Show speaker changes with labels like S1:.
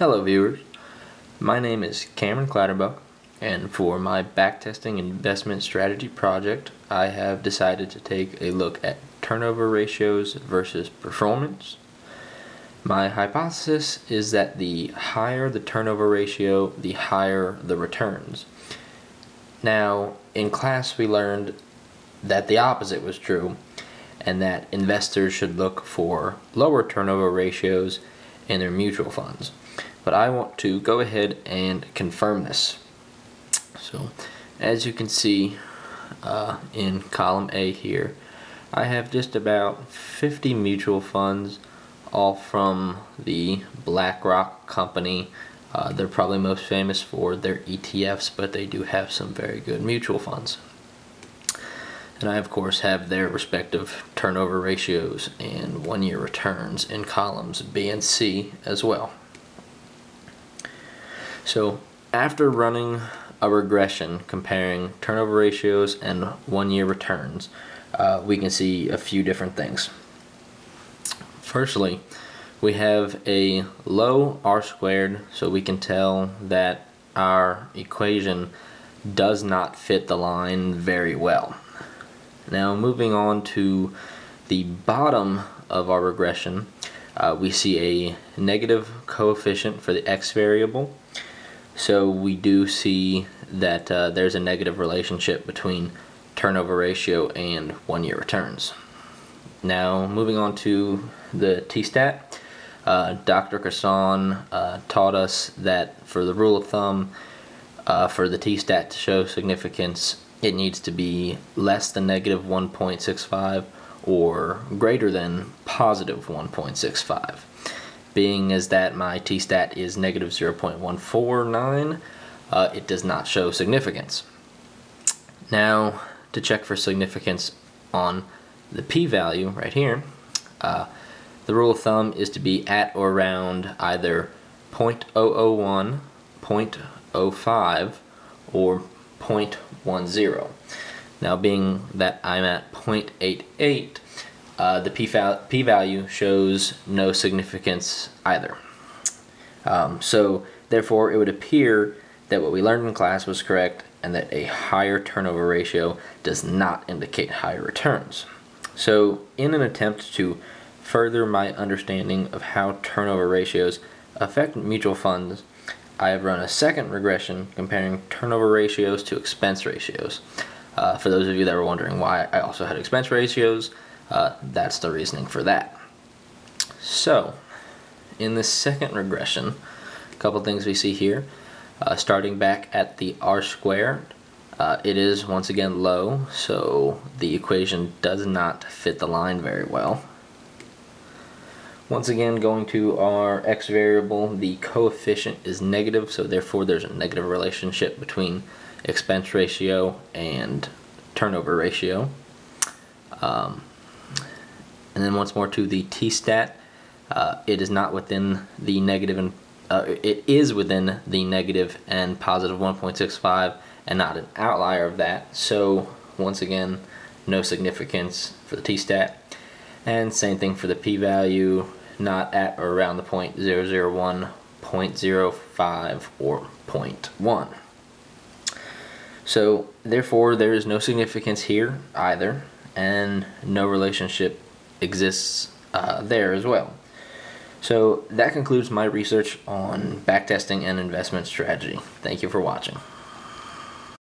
S1: Hello viewers, my name is Cameron Clatterbuck, and for my backtesting investment strategy project I have decided to take a look at turnover ratios versus performance. My hypothesis is that the higher the turnover ratio, the higher the returns. Now, in class we learned that the opposite was true, and that investors should look for lower turnover ratios in their mutual funds. But I want to go ahead and confirm this. So, as you can see in column A here, I have just about 50 mutual funds, all from the BlackRock company. They're probably most famous for their ETFs, but they do have some very good mutual funds. And I of course have their respective turnover ratios and one-year returns in columns B and C as well. So after running a regression comparing turnover ratios and one-year returns, we can see a few different things. Firstly, we have a low R-squared, so we can tell that our equation does not fit the line very well. Now, moving on to the bottom of our regression, we see a negative coefficient for the x variable. So we do see that there's a negative relationship between turnover ratio and one-year returns. Now, moving on to the T-stat, Dr. Kassan taught us that for the rule of thumb, for the T-stat to show significance, it needs to be less than negative 1.65 or greater than positive 1.65. Being as that my T-stat is negative 0.149, it does not show significance. Now, to check for significance on the p-value right here, the rule of thumb is to be at or around either 0.001, 0.05, or 0.10. Now, being that I'm at 0.88, the p-value shows no significance either. So therefore it would appear that what we learned in class was correct, and that a higher turnover ratio does not indicate higher returns. So in an attempt to further my understanding of how turnover ratios affect mutual funds, I have run a second regression comparing turnover ratios to expense ratios. For those of you that were wondering why I also had expense ratios, that's the reasoning for that. So, in this second regression, a couple things we see here. Starting back at the R-squared, it is once again low, so the equation does not fit the line very well. Once again, going to our x variable, the coefficient is negative, so therefore there's a negative relationship between expense ratio and turnover ratio. And then once more to the T-stat, it is not within the negative, and it is within the negative and positive 1.65, and not an outlier of that. So once again, no significance for the T-stat, and same thing for the p-value, not at or around the 0.001, 0.05, or 0.1. So therefore there is no significance here either, and no relationship exists there as well. So that concludes my research on backtesting and investment strategy. Thank you for watching.